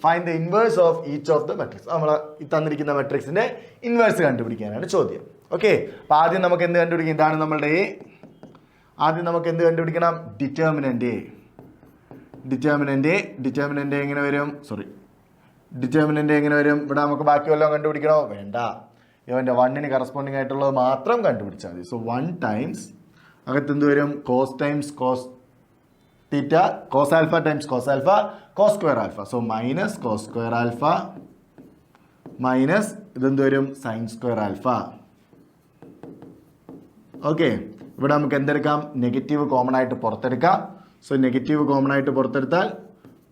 Find the inverse of each of the matrix. നമ്മൾ ഈ തന്നിരിക്കുന്ന മെട്രിക്സിന്റെ ഇൻവേഴ്സ് കണ്ടുപിടിക്കാനാണ് ചോദ്യം. ഓക്കെ, അപ്പോൾ ആദ്യം നമുക്ക് എന്ത് കണ്ടുപിടിക്കും? ഇതാണ് നമ്മളുടെ ആദ്യം നമുക്ക് എന്ത് കണ്ടുപിടിക്കണം? ഡിറ്റർമിനന്റ് എങ്ങനെ വരും? ഡിറ്റർമിനന്റ് എങ്ങനെ വരും? ഇവിടെ നമുക്ക് ബാക്കി വല്ലതും കണ്ടുപിടിക്കണോ? വേണ്ട, ഇവന്റെ 1ന് കറസ്പോണ്ടിങ് ആയിട്ടുള്ളത് മാത്രം കണ്ടുപിടിച്ചാൽ മതി. സോ 1 ടൈംസ് അകത്ത് എന്ത് വരും? Cos times cos theta, cos alpha times cos alpha, cos square alpha. So minus cos square alpha minus ഇതെന്ത് വരും? Sign square alpha. ഓക്കെ, ഇവിടെ നമുക്ക് എന്തെടുക്കാം? നെഗറ്റീവ് കോമൺ ആയിട്ട് പുറത്തെടുക്കാം. സോ നെഗറ്റീവ് കോമൺ ആയിട്ട് പുറത്തെടുത്താൽ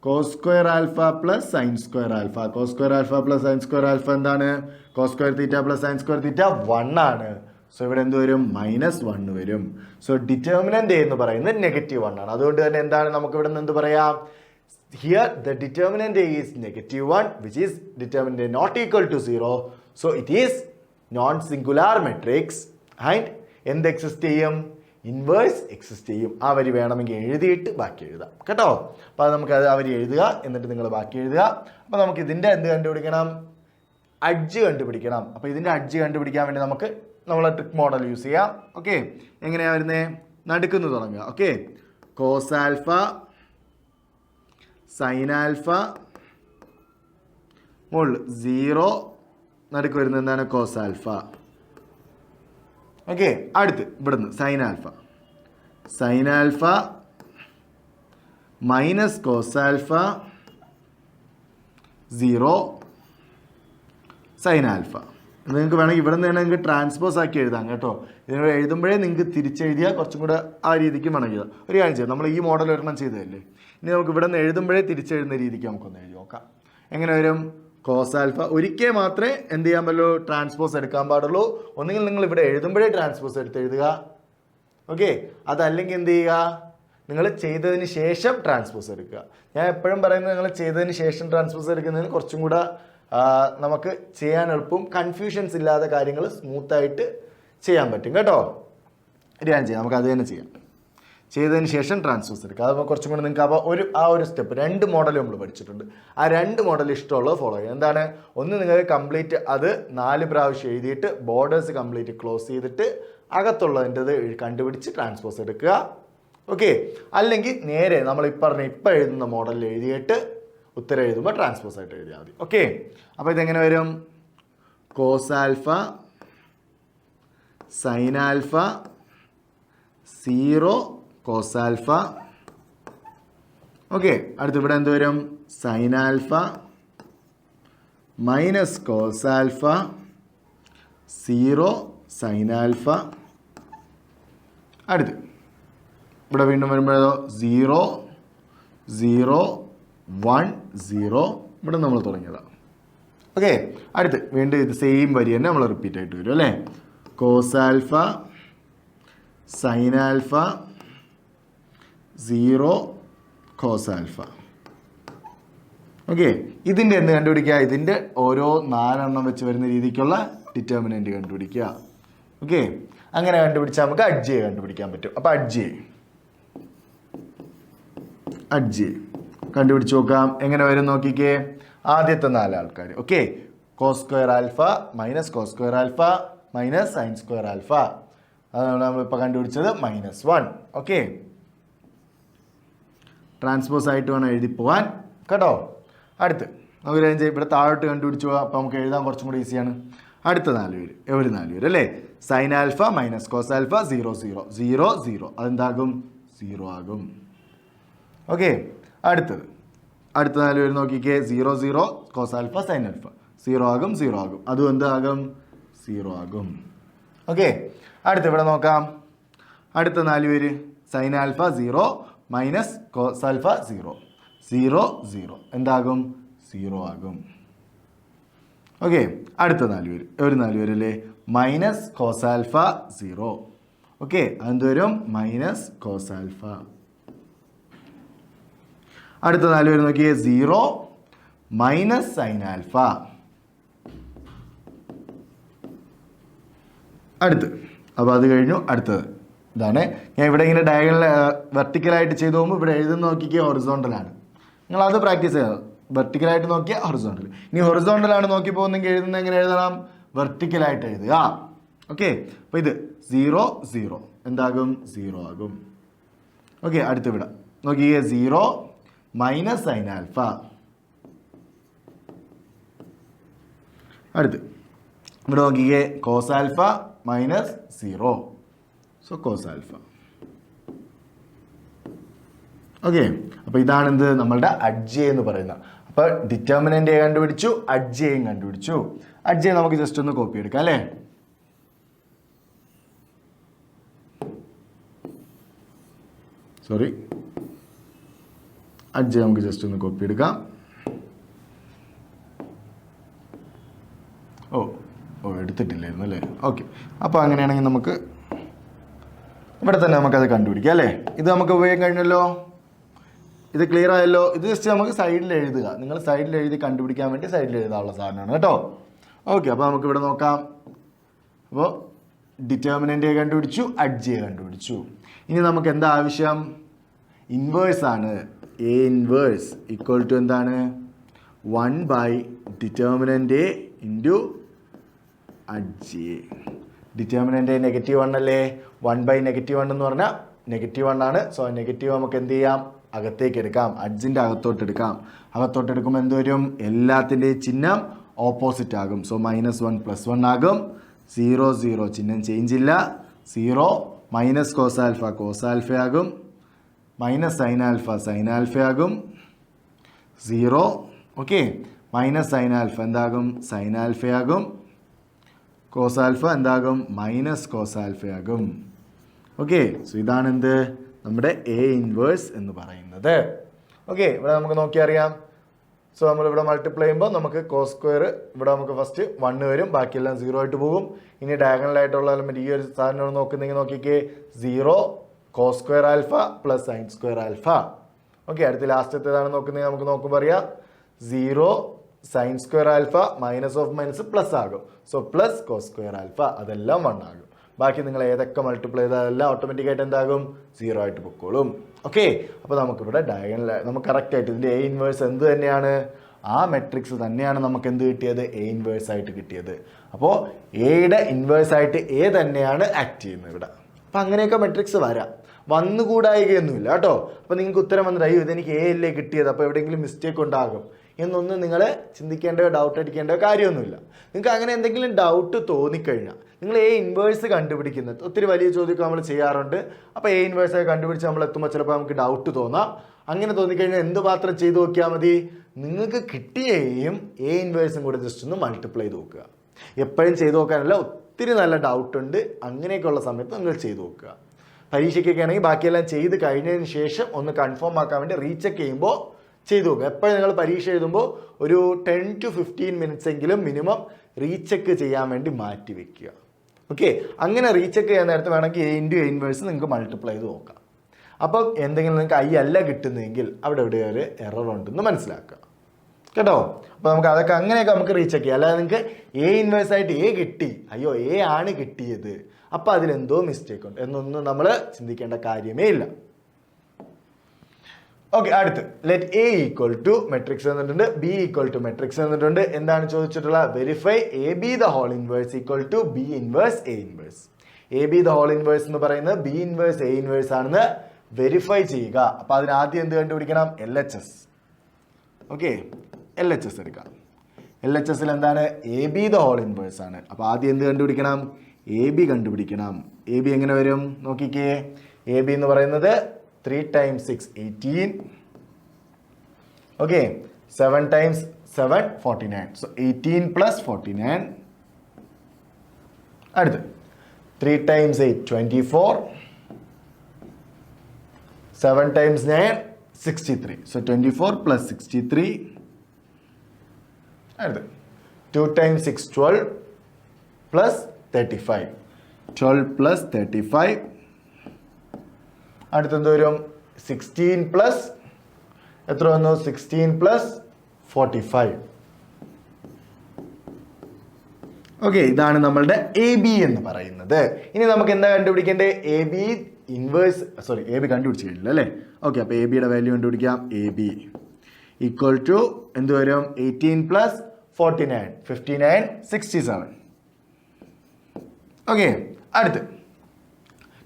cos square alpha plus sine square alpha. Cos square alpha plus sine square alpha എന്താണ്? Cos square theta plus sine square theta 1 ആണ്. So ഇവിടെ എന്ത് വരും? -1 വരും. സോ ഡിറ്റർമിനന്റ് എന്ന് പറയുന്നത് -1 ആണ്. അതുകൊണ്ട് തന്നെ എന്താണ് നമുക്ക് ഇവിടെ നിന്ന് എന്ത് പറയാം? Here the determinant is -1 which is determinant not equal to 0. So it is non singular matrix and എന്ത് എക്സിസ്റ്റ് ചെയ്യും? ഇൻവേഴ്സ് എക്സിസ്റ്റ് ചെയ്യും. ആ വരി വേണമെങ്കിൽ എഴുതിയിട്ട് ബാക്കി എഴുതാം കേട്ടോ. അപ്പോൾ അത് നമുക്ക് ആ വരി എഴുതുക, എന്നിട്ട് നിങ്ങൾ ബാക്കി എഴുതുക. അപ്പോൾ നമുക്ക് ഇതിൻ്റെ എന്ത് കണ്ടുപിടിക്കണം? അഡ്ജ് കണ്ടുപിടിക്കണം. അപ്പോൾ ഇതിൻ്റെ അഡ്ജ് കണ്ടുപിടിക്കാൻ വേണ്ടി നമുക്ക് നമ്മളെ ട്രിക്ക് മോഡൽ യൂസ് ചെയ്യാം. ഓക്കെ, എങ്ങനെയാണ് വരുന്നത്? നടുക്കുന്ന് തുടങ്ങുക. Okay, cos alpha sine alpha മുകളിൽ 0, നടുക്ക് വരുന്നത് എന്താണ്? Cos alpha. ഓക്കെ, അടുത്ത് ഇവിടുന്ന് sine alpha minus cos alpha 0 sine alpha. നിങ്ങൾക്ക് വേണമെങ്കിൽ ഇവിടെ നിന്ന് തന്നെ നിങ്ങൾക്ക് ട്രാൻസ്പോസ് ആക്കി എഴുതാം കേട്ടോ. ഇതിനോട് എഴുതുമ്പോഴേ നിങ്ങൾക്ക് തിരിച്ചെഴുതിയാൽ കുറച്ചും കൂടെ ആ രീതിക്ക് വേണമെങ്കിൽ ഒരു കാര്യം ചെയ്യാം. നമ്മൾ ഈ മോഡൽ ഒരെണ്ണം ചെയ്തതല്ലേ, ഇനി നമുക്ക് ഇവിടെ നിന്ന് എഴുതുമ്പോഴേ തിരിച്ചെഴുതുന്ന രീതിക്ക് നമുക്കൊന്ന് എഴുതി നോക്കാം. എങ്ങനെ വരും? കോസ് ആൽഫ ഒരിക്കൽ മാത്രമേ എന്ത് ചെയ്യാൻ പറ്റുള്ളൂ? ട്രാൻസ്പോസ് എടുക്കാൻ പാടുള്ളൂ. ഒന്നുകിൽ നിങ്ങൾ ഇവിടെ എഴുതുമ്പോഴേ ട്രാൻസ്പോസ് എടുത്ത് എഴുതുക. ഓക്കെ, അതല്ലെങ്കിൽ എന്ത് ചെയ്യുക? നിങ്ങൾ ചെയ്തതിന് ശേഷം ട്രാൻസ്പോസ് എടുക്കുക. ഞാൻ എപ്പോഴും പറയുന്നത് നിങ്ങൾ ചെയ്തതിന് ശേഷം ട്രാൻസ്പോസ് എടുക്കുന്നതിന് കുറച്ചും കൂടെ നമുക്ക് ചെയ്യാൻ എളുപ്പവും കൺഫ്യൂഷൻസ് ഇല്ലാതെ കാര്യങ്ങൾ സ്മൂത്തായിട്ട് ചെയ്യാൻ പറ്റും കേട്ടോ. ഞാൻ ചെയ്യാം, നമുക്ക് അത് തന്നെ ചെയ്യാം. ചെയ്തതിന് ശേഷം ട്രാൻസ്പോസ് എടുക്കുക. അത് കുറച്ചും കൂടെ നിങ്ങൾക്ക് അപ്പോൾ ഒരു സ്റ്റെപ്പ് 2 മോഡൽ നമ്മൾ പഠിച്ചിട്ടുണ്ട്. ആ 2 മോഡൽ ഇഷ്ടമുള്ളത് ഫോളോ ചെയ്യുക. എന്താണ്? ഒന്ന് നിങ്ങൾക്ക് കംപ്ലീറ്റ് അത് 4 പ്രാവശ്യം എഴുതിയിട്ട് ബോർഡേഴ്സ് കംപ്ലീറ്റ് ക്ലോസ് ചെയ്തിട്ട് അകത്തുള്ളതിൻ്റെത് കണ്ടുപിടിച്ച് ട്രാൻസ്പോസ് എടുക്കുക. ഓക്കെ, അല്ലെങ്കിൽ നേരെ നമ്മൾ ഇപ്പം എഴുതുന്ന മോഡലിൽ എഴുതിയിട്ട് ഉത്തരം എഴുതുമ്പോൾ ട്രാൻസ്പോസ് ആയിട്ട് എഴുതിയാൽ മതി. ഓക്കെ, അപ്പോൾ ഇതെങ്ങനെ വരും? Cos alpha sine alpha 0 cos alpha. Okay, അടുത്ത് ഇവിടെ എന്ത് വരും? Sine alpha minus cos alpha 0 sine alpha. അടുത്ത് ഇവിടെ വീണ്ടും വരുമ്പോഴോ 0 0 1 0 ഇവിടെ നമ്മൾ തുടങ്ങിയതാണ്. ഓക്കെ, അടുത്ത് വീണ്ടും ഇത് സെയിം വരി തന്നെ നമ്മൾ റിപ്പീറ്റ് ആയിട്ട് വരും അല്ലേ? Cos alpha sine alpha 0 cos alpha. Okay, ഇതിൻ്റെ എന്ത് കണ്ടുപിടിക്കുക? ഇതിൻ്റെ ഓരോ 4 വെച്ച് വരുന്ന രീതിക്കുള്ള ഡിറ്റർമിനൻ്റ് കണ്ടുപിടിക്കുക. ഓക്കെ, അങ്ങനെ കണ്ടുപിടിച്ചാൽ നമുക്ക് അഡ്ജ് കണ്ടുപിടിക്കാൻ പറ്റും. അപ്പോൾ അഡ്ജ് കണ്ടുപിടിച്ച് നോക്കാം. എങ്ങനെ വരും നോക്കിക്കേ. ആദ്യത്തെ 4 ആൾക്കാർ. Okay, cos square alpha minus cos square alpha minus sine square alpha. അതാണ് നമ്മളിപ്പോൾ കണ്ടുപിടിച്ചത് -1. ഓക്കെ, ട്രാൻസ്പോസ് ആയിട്ട് വേണം എഴുതി പോകാൻ കേട്ടോ. അടുത്ത് നമുക്ക് റേഞ്ച് ഇവിടെ താഴോട്ട് കണ്ടുപിടിച്ചു പോകാം. അപ്പോൾ നമുക്ക് എഴുതാൻ കുറച്ചും കൂടി ഈസിയാണ്. അടുത്ത 4 പേര്, 4 പേര് അല്ലേ? Sine alpha minus cos alpha 0 0 0 0 അതെന്താകും? 0 ആകും. ഓക്കെ, അടുത്ത 4 പേര് നോക്കിക്കേ. 0 0 കോസ് ആൽഫ സൈൻ ആൽഫ 0 ആകും 0 ആകും. അതും എന്താകും? 0 ആകും. ഓക്കെ, അടുത്ത് ഇവിടെ നോക്കാം. അടുത്ത 4 പേര് sine alpha 0 minus cos alpha 0 0 0 എന്താകും? 0 ആകും. ഓക്കെ, അടുത്ത 4 പേര്, 4 പേരല്ലേ? Minus cos alpha 0. ഓക്കെ, അതെന്ത് വരും? Minus cos alpha. അടുത്ത 4 പേര് നോക്കിയേ. 0 മൈനസ് സൈൻ ആൽഫ. അടുത്ത് അപ്പോൾ അത് കഴിഞ്ഞു. അടുത്തത് ഇതാണ്. ഞാൻ ഇവിടെ ഇങ്ങനെ ഡയഗണൽ വെർട്ടിക്കലായിട്ട് ചെയ്തു പോകുമ്പോൾ ഇവിടെ എഴുതുന്ന നോക്കിക്കുക ഹൊറിസോണ്ടലാണ്. നിങ്ങളത് പ്രാക്ടീസ് ചെയ്യുക. വെർട്ടിക്കലായിട്ട് നോക്കിയാൽ ഹൊറിസോണ്ടൽ. ഇനി ഹൊറിസോണ്ടലാണ് നോക്കി പോകുന്നെങ്കിൽ എഴുതുന്നത് എങ്ങനെ എഴുതണം? വെർട്ടിക്കലായിട്ട് എഴുതുക. ഓക്കെ, അപ്പോൾ ഇത് 0 0 എന്താകും? 0 ആകും. ഓക്കെ, അടുത്ത് ഇവിടെ നോക്കിയേ 0 മൈനസ് സൈൻ ആൽഫ. അടുത്ത് ഇവിടെ നോക്കിയേ cos alpha minus 0, so cos alpha. Okay, അപ്പോൾ ഇതാണ് എന്ത് നമ്മളുടെ അഡ്ജെ എന്ന് പറയുന്നത്. അപ്പോൾ ഡിറ്റർമിനൻ്റ് എ കണ്ടുപിടിച്ചു, അഡ്ജെയും കണ്ടുപിടിച്ചു. അഡ്ജെ നമുക്ക് ജസ്റ്റ് ഒന്ന് കോപ്പി എടുക്കാം അല്ലേ? സോറി, അഡ്ജെ നമുക്ക് ജസ്റ്റ് ഒന്ന് കോപ്പി എടുക്കാം. എടുത്തിട്ടില്ലായിരുന്നു അല്ലേ? ഓക്കെ, അപ്പോൾ അങ്ങനെയാണെങ്കിൽ നമുക്ക് ഇവിടെ തന്നെ നമുക്കത് കണ്ടുപിടിക്കാം അല്ലേ? ഇത് നമുക്ക് ഉപയോഗം കഴിഞ്ഞല്ലോ, ഇത് ക്ലിയർ ആയല്ലോ. ഇത് ജസ്റ്റ് നമുക്ക് സൈഡിൽ എഴുതുക. നിങ്ങൾ സൈഡിൽ എഴുതി കണ്ടുപിടിക്കാൻ വേണ്ടി സൈഡിൽ എഴുതാനുള്ള സാധനമാണ് കേട്ടോ. ഓക്കെ, അപ്പോൾ നമുക്ക് ഇവിടെ നോക്കാം. അപ്പോൾ ഡിറ്റർമിനൻ്റ് കണ്ടുപിടിച്ചു, അഡ്ജെ കണ്ടുപിടിച്ചു. ഇനി നമുക്ക് എന്താ ആവശ്യം? ഇൻവേഴ്സ് ആണ്. എ ഇൻവേഴ്സ് ഈക്വൽ ടു എന്താണ്? 1 ഡിറ്റർമിനൻ്റ് എ ഇൻറ്റു അഡ്ജെ. ഡിറ്റർമിനൻ്റ് -1 അല്ലേ? 1 -1 എന്ന് പറഞ്ഞാൽ -1 ആണ്. സോ നെഗറ്റീവ് നമുക്ക് എന്ത് ചെയ്യാം? അകത്തേക്ക് എടുക്കാം, അഡ്ജിൻ്റെ അകത്തോട്ട് എടുക്കാം. അകത്തോട്ട് എടുക്കുമ്പോൾ എന്ത് വരും? എല്ലാത്തിൻ്റെയും ചിഹ്നം ഓപ്പോസിറ്റ് ആകും. സോ -1 +1 ആകും. 0 0 ചിഹ്നം ചേഞ്ച് ഇല്ല. 0 minus cos alpha cos alpha ആകും. Minus sine alpha sine alpha ആകും. 0 ഓക്കെ, മൈനസ് സൈൻ ആൽഫ എന്താകും? സൈൻ ആൽഫ ആകും. കോസ് ആൽഫ എന്താകും? മൈനസ് കോസ് ആൽഫ ആകും. ഓക്കെ, സോ ഇതാണ് എന്ത് നമ്മുടെ എ ഇൻവേഴ്സ് എന്ന് പറയുന്നത്. ഓക്കെ, ഇവിടെ നമുക്ക് നോക്കിയാൽ അറിയാം. സോ നമ്മളിവിടെ മൾട്ടിപ്ലൈ ചെയ്യുമ്പോൾ നമുക്ക് കോസ് സ്ക്വയർ ഇവിടെ നമുക്ക് ഫസ്റ്റ് 1 വരും, ബാക്കിയെല്ലാം 0 ആയിട്ട് പോകും. ഇനി ഡയഗണലായിട്ടുള്ള എലമെന്റ് ഈ ഒരു സാധനം നോക്കുന്നെങ്കിൽ നോക്കിക്കേ 0 cos square alpha plus sine square alpha. Okay, അടുത്ത ലാസ്റ്റത്തേതാണ് നോക്കുന്നത്. നമുക്ക് നോക്കുമ്പോൾ അറിയാം 0 sine square alpha minus of minus plus ആകും. So plus cos square alpha അതെല്ലാം 1 ആകും. ബാക്കി നിങ്ങൾ ഏതൊക്കെ മൾട്ടിപ്ലൈ ചെയ്താലെല്ലാം ഓട്ടോമാറ്റിക്കായിട്ട് എന്താകും? 0 ആയിട്ട് പൊക്കോളും. ഓക്കെ, അപ്പോൾ നമുക്കിവിടെ ഡയഗണൽ നമുക്ക് കറക്റ്റായിട്ട് ഇതിൻ്റെ എ ഇൻവേഴ്സ് എന്ത് തന്നെയാണ്? ആ മെട്രിക്സ് തന്നെയാണ് നമുക്ക് എന്ത് കിട്ടിയത്? എ ഇൻവേഴ്സ് ആയിട്ട് കിട്ടിയത്. അപ്പോൾ എയുടെ ഇൻവേഴ്സ് ആയിട്ട് എ തന്നെയാണ് ആക്ട് ചെയ്യുന്നത് ഇവിടെ. അപ്പം അങ്ങനെയൊക്കെ മെട്രിക്സ് വരാം, വന്നുകൂടായികയൊന്നുമില്ല കേട്ടോ. അപ്പോൾ നിങ്ങൾക്ക് ഉത്തരം വന്നിട്ട് അയ്യോ ഇതെനിക്ക് എ അല്ലേ കിട്ടിയത്, അപ്പോൾ എവിടെയെങ്കിലും മിസ്റ്റേക്ക് ഉണ്ടാകും എന്നൊന്നും നിങ്ങൾ ചിന്തിക്കേണ്ട ഡൗട്ട് അടിക്കേണ്ട കാര്യമൊന്നുമില്ല. നിങ്ങൾക്ക് അങ്ങനെ എന്തെങ്കിലും ഡൗട്ട് തോന്നിക്കഴിഞ്ഞാൽ നിങ്ങൾ എ ഇൻവേഴ്സ് കണ്ടുപിടിക്കുന്നത് ഒത്തിരി വലിയ ചോദ്യമൊക്കെ നമ്മൾ ചെയ്യാറുണ്ട്. അപ്പോൾ എ ഇൻവേഴ്സ് കണ്ടുപിടിച്ച് നമ്മൾ എത്തുമ്പോൾ ചിലപ്പോൾ നമുക്ക് ഡൗട്ട് തോന്നാം. അങ്ങനെ തോന്നിക്കഴിഞ്ഞാൽ എന്ത് മാത്രം ചെയ്ത് നോക്കിയാൽ മതി? നിങ്ങൾക്ക് കിട്ടിയ എയും എ ഇൻവേഴ്സും കൂടെ ജസ്റ്റ് ഒന്ന് മൾട്ടിപ്ലൈ ചെയ്ത് നോക്കുക. എപ്പോഴും ചെയ്ത് നോക്കാനല്ല, ഒത്തിരി നല്ല ഡൗട്ട് ഉണ്ട്, അങ്ങനെയൊക്കെയുള്ള സമയത്ത് നിങ്ങൾ ചെയ്ത് നോക്കുക. പരീക്ഷയ്ക്കൊക്കെ ആണെങ്കിൽ ബാക്കിയെല്ലാം ചെയ്ത് കഴിഞ്ഞതിന് ശേഷം ഒന്ന് കൺഫേം ആക്കാൻ വേണ്ടി റീചെക്ക് ചെയ്യുമ്പോൾ ചെയ്തു നോക്കുക. എപ്പോഴും നിങ്ങൾ പരീക്ഷ എഴുതുമ്പോൾ ഒരു 10 to 15 മിനിറ്റ്സ് എങ്കിലും മിനിമം റീചെക്ക് ചെയ്യാൻ വേണ്ടി മാറ്റി വെക്കുക. ഓക്കെ, അങ്ങനെ റീചെക്ക് ചെയ്യാൻ നേരത്തെ വേണമെങ്കിൽ എ ഇൻറ്റു എ ഇൻവേഴ്സ് നിങ്ങൾക്ക് മൾട്ടിപ്ലൈ ചെയ്ത് നോക്കാം. അപ്പം എന്തെങ്കിലും നിങ്ങൾക്ക് ഐ അല്ല കിട്ടുന്നതെങ്കിൽ അവിടെ എവിടെ ഒരു എറർ ഉണ്ടെന്ന് മനസ്സിലാക്കുക കേട്ടോ. അപ്പോൾ നമുക്ക് അതൊക്കെ അങ്ങനെയൊക്കെ നമുക്ക് റീചെക്ക് ചെയ്യാം. അല്ലാതെ നിങ്ങൾക്ക് എ ഇൻവേഴ്സ് ആയിട്ട് എ കിട്ടി, അയ്യോ എ ആണ് കിട്ടിയത്, അപ്പോൾ അതിലെന്തോ മിസ്റ്റേക്ക് ഉണ്ട് എന്നൊന്നും നമ്മൾ ചിന്തിക്കേണ്ട കാര്യമേ ഇല്ല. ഓക്കെ, അടുത്ത് let A equal to matrix എന്നിട്ടുണ്ട്, ബി ഈക്വൽ ടു മെട്രിക്സ് എന്നിട്ടുണ്ട്. എന്താണ് ചോദിച്ചിട്ടുള്ള? Verify A B the whole inverse equal to B inverse A inverse. A B the whole inverse എന്ന് പറയുന്നത് ബി ഇൻവേഴ്സ് എ ഇൻവേഴ്സ് ആണെന്ന് verify ചെയ്യുക. അപ്പോൾ അതിന് ആദ്യം എന്ത് കണ്ടുപിടിക്കണം? LHS. ഓക്കെ, LHS എടുക്കാം. LHSൽ എന്താണ്? A B the whole inverse ആണ്. അപ്പോൾ ആദ്യം എന്ത് കണ്ടുപിടിക്കണം? എ ബി കണ്ടുപിടിക്കണം. എ ബി എങ്ങനെ വരും നോക്കിക്കേ. എ ബി എന്ന് പറയുന്നത് 3 times 6 18. Okay, 7 times 7 49. So 18 plus 49. അടുത്ത് 3 times 8 24. 7 times 9 63. So 24 plus 63. അടുത്ത് 2 times 6 12 plus 35. 12 plus 35. അടുത്തെന്ത് വരും? 16 പ്ലസ് എത്ര വന്നു? 16 പ്ലസ് 45. ഓക്കെ, ഇതാണ് നമ്മളുടെ എ ബി എന്ന് പറയുന്നത്. ഇനി നമുക്ക് എന്താ കണ്ടുപിടിക്കേണ്ടത്? A B inverse, sorry A B കണ്ടുപിടിച്ച് കഴിഞ്ഞില്ല അല്ലേ? ഓക്കെ, അപ്പോൾ എ ബിയുടെ വാല്യൂ കണ്ടുപിടിക്കാം. എ ഈക്വൽ ടു എന്ത് വരും 18 പ്ലസ് 49 59 67. ഓക്കെ, അടുത്ത്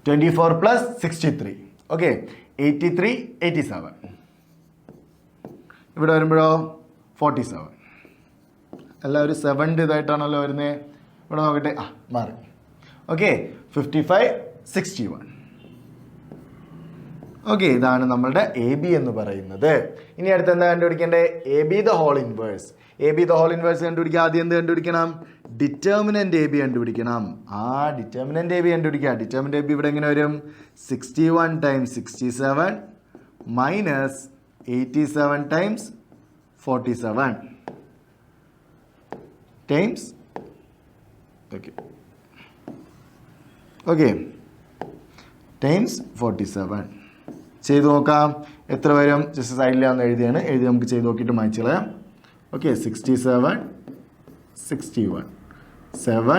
24 പ്ലസ് 63. ഓക്കെ, 83 87. ഇവിടെ വരുമ്പോഴോ 47. എല്ലാവരും 7 ഇതായിട്ടാണല്ലോ വരുന്നത്. ഇവിടെ നോക്കട്ടെ, മാറി. ഓക്കെ, 55 61. ഓക്കെ, ഇതാണ് നമ്മളുടെ എ ബി എന്ന് പറയുന്നത്. ഇനി അടുത്ത് എന്താ കണ്ടുപിടിക്കേണ്ടത്? A B the whole inverse. A B the whole inverse കണ്ടുപിടിക്കുക. ആദ്യം എന്ത് കണ്ടുപിടിക്കണം? ഡിറ്റർമിനന്റ് എ ബി കണ്ടുപിടിക്കണം. ഡിറ്റർമിനന്റ് എ ബി കണ്ടുപിടിക്കുക. ഡിറ്റർമിനന്റ് എ ബി ഇവിടെ എങ്ങനെ വരും? 61 times 67 minus 87 times 47 times okay times 47. ചെയ്ത് നോക്കാം എത്ര വരും. ജസ്റ്റ് സൈഡിലാന്ന് എഴുതി നമുക്ക് ചെയ്ത് നോക്കിയിട്ട് മായ്ച്ചു കളയാം. ഓക്കെ, 67 61 7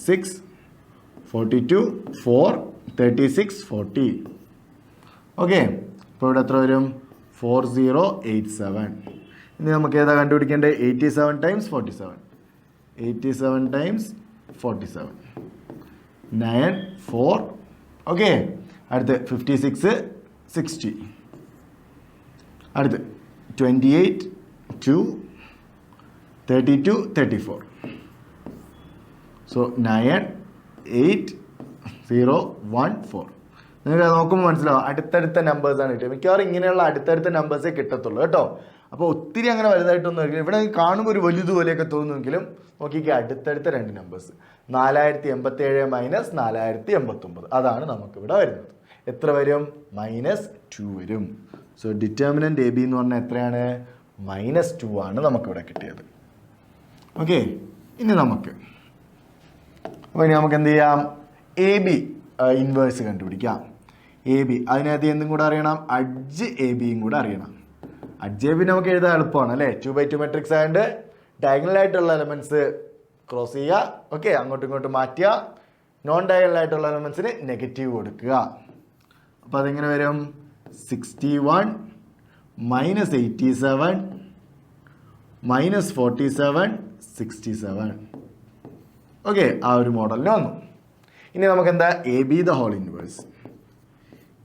6 42 4 36 40. ഓക്കെ, അപ്പോൾ ഇവിടെ എത്ര വരും? 4087. ഇനി നമുക്ക് ഏതാ കണ്ടുപിടിക്കേണ്ടത്? 87 ടൈംസ് 47 87 ടൈംസ് 47 9 4. ഓക്കെ, അടുത്ത് 56 60. അടുത്ത് 28 2 32 34. സോ 9 8 0 1 4. നിങ്ങൾക്ക് നോക്കുമ്പോൾ മനസ്സിലാവും അടുത്തടുത്ത നമ്പേഴ്സാണ് കിട്ടുക. മിക്കവാറും ഇങ്ങനെയുള്ള അടുത്തടുത്ത നമ്പേഴ്സേ കിട്ടത്തുള്ളൂ കേട്ടോ. അപ്പോൾ ഒത്തിരി അങ്ങനെ വലുതായിട്ടൊന്നും ആയിരിക്കും. ഇവിടെ കാണുമ്പോൾ ഒരു വലുതുപോലെയൊക്കെ തോന്നുമെങ്കിലും നോക്കിക്കുക, അടുത്തടുത്ത 2 നമ്പേഴ്സ് 4087 മൈനസ് 4089. അതാണ് നമുക്കിവിടെ വരുന്നത്. എത്ര വരും? -2 വരും. സോ ഡിറ്റർമിനന്റ് എ ബി എന്ന് പറഞ്ഞാൽ എത്രയാണ്? -2 ആണ് നമുക്കിവിടെ കിട്ടിയത്. ഓക്കെ, ഇനി നമുക്ക് എന്ത് ചെയ്യാം? എ ബി ഇൻവേഴ്സ് കണ്ടുപിടിക്കാം. എ ബി അതിനകത്ത് എന്തും കൂടെ അറിയണം? അഡ്ജ് എ ബിയും കൂടെ അറിയണം. അഡ്ജ് എ ബി നമുക്ക് എഴുതാൻ എളുപ്പമാണ് അല്ലേ? 2x2 മെട്രിക്സ് ആയതുകൊണ്ട് ഡയഗണൽ ആയിട്ടുള്ള എലമെന്റ്സ് ക്രോസ് ചെയ്യുക. ഓക്കെ, അങ്ങോട്ടും ഇങ്ങോട്ടും മാറ്റുക. നോൺ ഡയഗണൽ ആയിട്ടുള്ള എലമെന്റ്സിന് നെഗറ്റീവ് കൊടുക്കുക. അപ്പോൾ അതെങ്ങനെ വരും? 61 മൈനസ് 87 മൈനസ് 47 67. ഓക്കെ, ആ ഒരു മോഡലിന് വന്നു. ഇനി നമുക്ക് എന്താ? A B the whole inverse.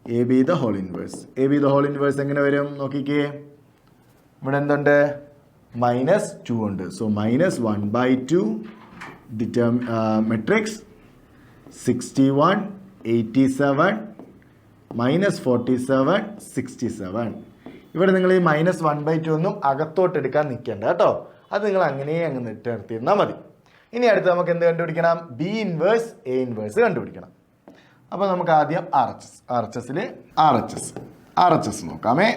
A B the whole inverse. A B the whole inverse എങ്ങനെ വരും നോക്കിക്കേ. ഇവിടെ എന്തുണ്ട്? -2 ഉണ്ട്. So -1/2 matrix 61 87 -47 67. ഇവിടെ നിങ്ങൾ ഈ -1/2 ഒന്നും അകത്തോട്ട് എടുക്കാൻ നിൽക്കേണ്ട കേട്ടോ. അത് നിങ്ങൾ അങ്ങനെ അങ്ങ് നിർത്തിയിരുന്നാൽ മതി. ഇനി അടുത്ത് നമുക്ക് എന്ത് കണ്ടുപിടിക്കണം? ബി ഇൻവേഴ്സ് എ ഇൻവേഴ്സ് കണ്ടുപിടിക്കണം. അപ്പോൾ നമുക്ക് ആദ്യം ആർ എച്ച് എസ് നോക്കാമേ.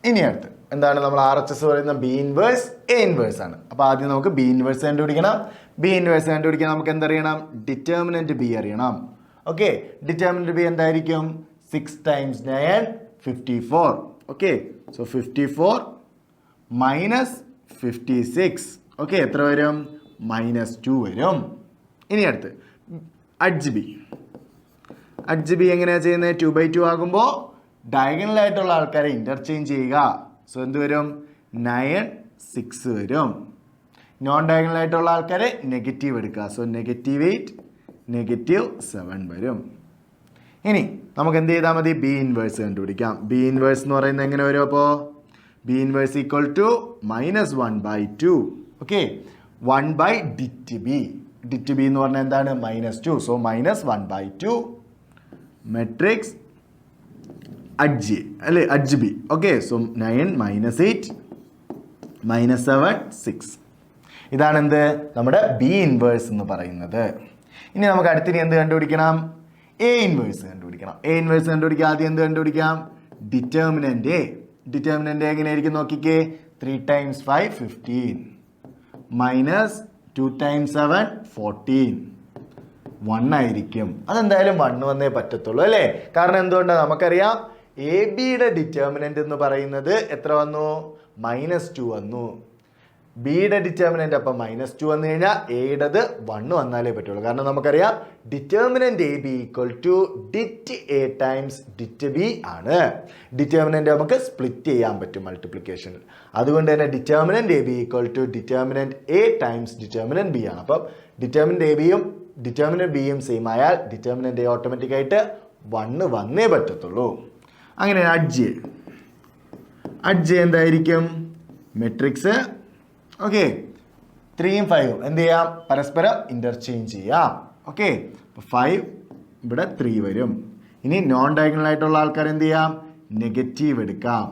ഇനി അടുത്ത് എന്താണ്? നമ്മൾ ആർ എച്ച് എസ് പറയുന്ന ബി ഇൻവേഴ്സ് എ ഇൻവേഴ്സ് ആണ്. അപ്പോൾ ആദ്യം നമുക്ക് ബി ഇൻവേഴ്സ് കണ്ടുപിടിക്കണം. ബി ഇൻവേഴ്സ് കണ്ടുപിടിക്കാൻ നമുക്ക് എന്തറിയണം? ഡിറ്റർമിനന്റ് ബി അറിയണം. ഓക്കെ, ഡിറ്റർമിനന്റ് ബി എന്തായിരിക്കും? 6 times 9 54. Okay, so 54 minus 56. Okay, എത്ര വരും? -2 വരും. ഇനി അടുത്ത് അഡ്ജ് ബി എങ്ങനെയാണ് ചെയ്യുന്നത്? 2/2 ആകുമ്പോൾ ഡയഗണലായിട്ടുള്ള ആൾക്കാരെ ഇന്റർചേഞ്ച് ചെയ്യുക. സോ എന്ത് വരും? 9 6 വരും. നോൺ ഡയഗണലായിട്ടുള്ള ആൾക്കാരെ നെഗറ്റീവ് എടുക്കുക. സോ -8 -7 വരും. ഇനി നമുക്ക് എന്ത് ചെയ്താൽ മതി? ബി ഇൻവേഴ്സ് കണ്ടുപിടിക്കാം. ബി ഇൻവേഴ്സ് എന്ന് പറയുന്നത് എങ്ങനെ വരും? അപ്പോൾ B inverse equal to -1/2. Okay, 1/dit b. Det B എന്ന് പറഞ്ഞാൽ എന്താണ്? -2. സോ -1/2 മെട്രിക്സ് അഡ്ജ് അല്ലേ? Adj B. Okay, so 9 -8 -7 6. ഇതാണ് എന്ത്? നമ്മുടെ ബി ഇൻവേഴ്സ് എന്ന് പറയുന്നത്. ഇനി നമുക്ക് അടുത്തിനി എന്ത് കണ്ടുപിടിക്കണം? എ ഇൻവേഴ്സ് കണ്ടുപിടിക്കണം. എ ഇൻവേഴ്സ് കണ്ടുപിടിക്കുക. ആദ്യം എന്ത് കണ്ടുപിടിക്കാം? Determinant A. ഡിറ്റർമിനന്റ് എങ്ങനെയായിരിക്കും നോക്കിക്കേ. 3 ടൈംസ് 5 15 മൈനസ് 2 ടൈംസ് 7 14. 1 ആയിരിക്കും. അതെന്തായാലും 1 വന്നേ പറ്റത്തുള്ളൂ അല്ലേ? കാരണം എന്തുകൊണ്ടാണ്? നമുക്കറിയാം എ ബിയുടെ ഡിറ്റർമിനന്റ് എന്ന് പറയുന്നത് എത്ര വന്നു? -2 വന്നു. ബിയുടെ ഡിറ്റർമിനന്റ് അപ്പം -2 വന്നു കഴിഞ്ഞാൽ എയുടേത് 1 വന്നാലേ പറ്റുള്ളൂ. കാരണം നമുക്കറിയാം determinant A B equal to det A times det B ആണ്. ഡിറ്റർമിനന്റ് നമുക്ക് സ്പ്ലിറ്റ് ചെയ്യാൻ പറ്റും മൾട്ടിപ്ലിക്കേഷനിൽ. അതുകൊണ്ട് തന്നെ determinant A B equal to determinant A times determinant B ആണ്. അപ്പം ഡിറ്റർമിനന്റ് എ ബിയും ഡിറ്റർമിനന്റ് ബിയും സെയിം ആയാൽ ഡിറ്റർമിനന്റ് എ ഓട്ടോമാറ്റിക്കായിട്ട് 1 വന്നേ പറ്റത്തുള്ളൂ. അങ്ങനെ അഡ്ജ് എന്തായിരിക്കും? മെട്രിക്സ് ഓക്കെ 3ഉം 5ഉം എന്ത് ചെയ്യാം? പരസ്പരം ഇന്റർചേഞ്ച് ചെയ്യാം. ഓക്കെ, 5 ഇവിടെ 3 വരും. ഇനി നോൺ ഡയഗണൽ ആയിട്ടുള്ള ആൾക്കാർ എന്ത് ചെയ്യാം? നെഗറ്റീവ് എടുക്കാം.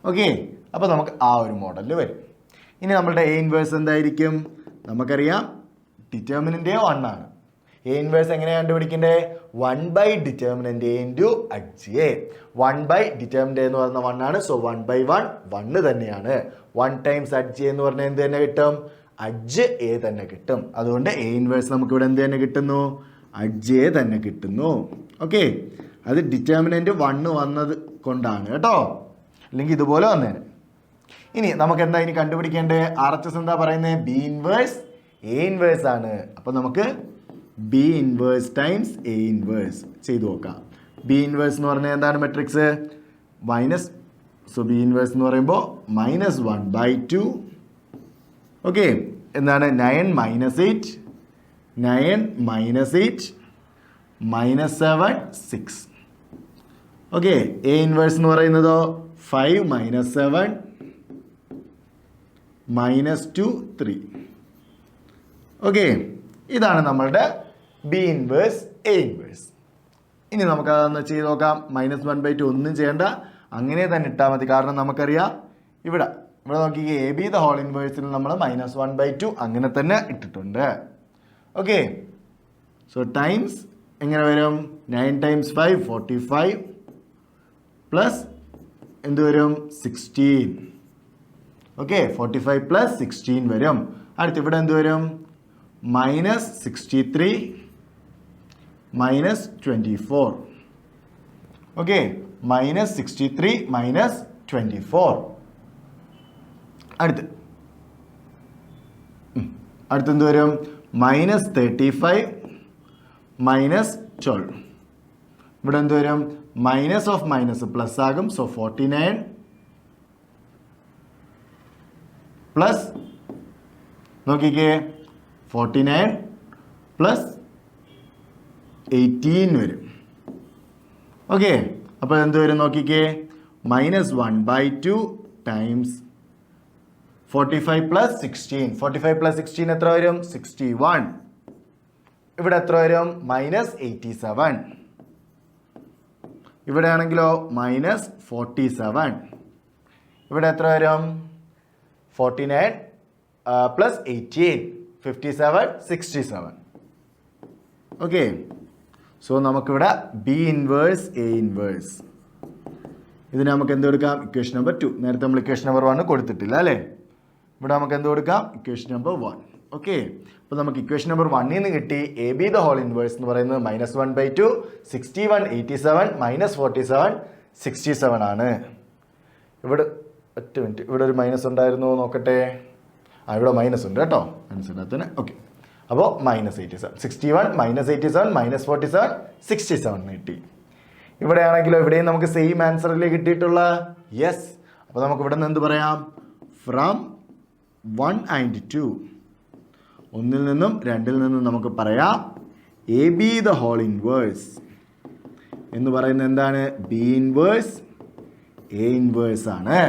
ഓക്കെ, അപ്പോൾ നമുക്ക് ആ ഒരു മോഡലിൽ വരും. ഇനി നമ്മളുടെ എ ഇൻവേഴ്സ് എന്തായിരിക്കും? നമുക്കറിയാം ഡിറ്റർമിനന്റ് എ 1 ആണ്. എ ഇൻവേഴ്സ് എങ്ങനെയാണ് കണ്ടുപിടിക്കേണ്ടത്? 1 determinant A into adj A. 1 determinant എന്ന് പറയുന്ന 1 ആണ്. സോ 1/1 1 തന്നെയാണ്. 1 ടൈംസ് അഡ്ജ് എ എന്ന് പറഞ്ഞാൽ എന്ത് തന്നെ കിട്ടും? അഡ്ജ് എ തന്നെ കിട്ടും. അതുകൊണ്ട് എ ഇൻവേഴ്സ് നമുക്ക് ഇവിടെ എന്ത് തന്നെ കിട്ടുന്നു? അഡ്ജ് എ തന്നെ കിട്ടുന്നു. ഓക്കെ, അത് ഡിറ്റർമിനന്റ് 1 വന്നത് കൊണ്ടാണ് കേട്ടോ, അല്ലെങ്കിൽ ഇതുപോലെ വന്നേനെ. ഇനി നമുക്ക് എന്താ ഇനി കണ്ടുപിടിക്കേണ്ടത്? RHS എന്താ പറയുന്നത്? ബി ഇൻവേഴ്സ് എ ഇൻവേഴ്സ് ആണ്. അപ്പം നമുക്ക് B inverse times A inverse ചെയ്തു നോക്കാം. ബി ഇൻവേഴ്സ് എന്ന് പറഞ്ഞാൽ എന്താണ്? Matrix minus. So B inverse എന്ന് പറയുമ്പോൾ -1/2. ഓക്കെ, എന്താണ്? 9 - 8 9 - 8 -7 6. ഓക്കെ, എ ഇൻവേഴ്സ് എന്ന് പറയുന്നതോ 5 - 7 -2 3. ഓക്കെ, ഇതാണ് നമ്മളുടെ ബി ഇൻവേഴ്സ് എ ഇൻവേഴ്സ്. ഇനി നമുക്ക് അതൊന്ന് ചെയ്ത് നോക്കാം. -1/2 ഒന്നും ചെയ്യേണ്ട, അങ്ങനെ തന്നെ ഇട്ടാൽ മതി. കാരണം നമുക്കറിയാം ഇവിടെ നോക്കിക്കേ, എ ബി ദ ഹോൾ ഇൻവേഴ്സിൽ നമ്മൾ -1/2 അങ്ങനെ തന്നെ ഇട്ടിട്ടുണ്ട്. ഓക്കെ, സോ ടൈംസ് എങ്ങനെ വരും? 9 × 5 45 പ്ലസ് എന്ത് വരും? 16. ഓക്കെ, 45 + 16 വരും. അടുത്ത് ഇവിടെ എന്ത് വരും? -63 -24. ഓക്കെ, -63 -24. അടുത്ത് എന്ത് വരും? -35 -12. ഇവിടെ എന്ത് വരും? മൈനസ് ഓഫ് മൈനസ് പ്ലസ് ആകും. സോ 49 പ്ലസ് നോക്കിക്കേ 49 പ്ലസ് 18 വരും. ഓക്കെ, അപ്പോൾ എന്ത് വരും നോക്കിക്കേ? -1/2 ടൈംസ് 45 + 16. 45 + 16 എത്ര വരും? 61. ഇവിടെ എത്ര വരും? -87. ഇവിടെ ആണെങ്കിലോ -47. ഇവിടെ എത്ര വരും? 49 + 18 57 67. ഓക്കെ, സോ നമുക്കിവിടെ ബി ഇൻവേഴ്സ് എ ഇൻവേഴ്സ്. ഇതിന് നമുക്ക് എന്ത് കൊടുക്കാം? Equation number 2. നേരത്തെ നമ്മൾ ഇക്വേഷൻ നമ്പർ 1 കൊടുത്തിട്ടില്ല അല്ലേ? ഇവിടെ നമുക്ക് എന്ത് കൊടുക്കാം? Equation number 1. ഓക്കെ, അപ്പോൾ നമുക്ക് ഇക്വേഷൻ നമ്പർ 1ൽ നിന്ന് കിട്ടി A B the whole inverse എന്ന് പറയുന്നത് -1/2 61 87 -47 67 ആണ്. ഇവിടെ ഒറ്റ മിനിറ്റ്, ഇവിടെ ഒരു മൈനസ് ഉണ്ടായിരുന്നു, നോക്കട്ടെ. ഇവിടെ മൈനസ് ഉണ്ട് കേട്ടോ, മനസ്സിലാത്തന്നെ. ഓക്കെ, അപ്പോൾ -87 61 -87 -47 67 കിട്ടി. ഇവിടെ ആണെങ്കിലോ ഇവിടെയും നമുക്ക് സെയിം ആൻസറല്ലേ കിട്ടിയിട്ടുള്ള? യെസ്. അപ്പോൾ നമുക്ക് ഇവിടെ നിന്ന് എന്ത് പറയാം? ഫ്രം 1 and 2 ഒന്നിൽ നിന്നും രണ്ടിൽ നിന്നും നമുക്ക് പറയാം A B the whole inverse എന്ന് പറയുന്നത് എന്താണ്? ബി ഇൻവേഴ്സ് എ ഇൻവേഴ്സ് ആണ്.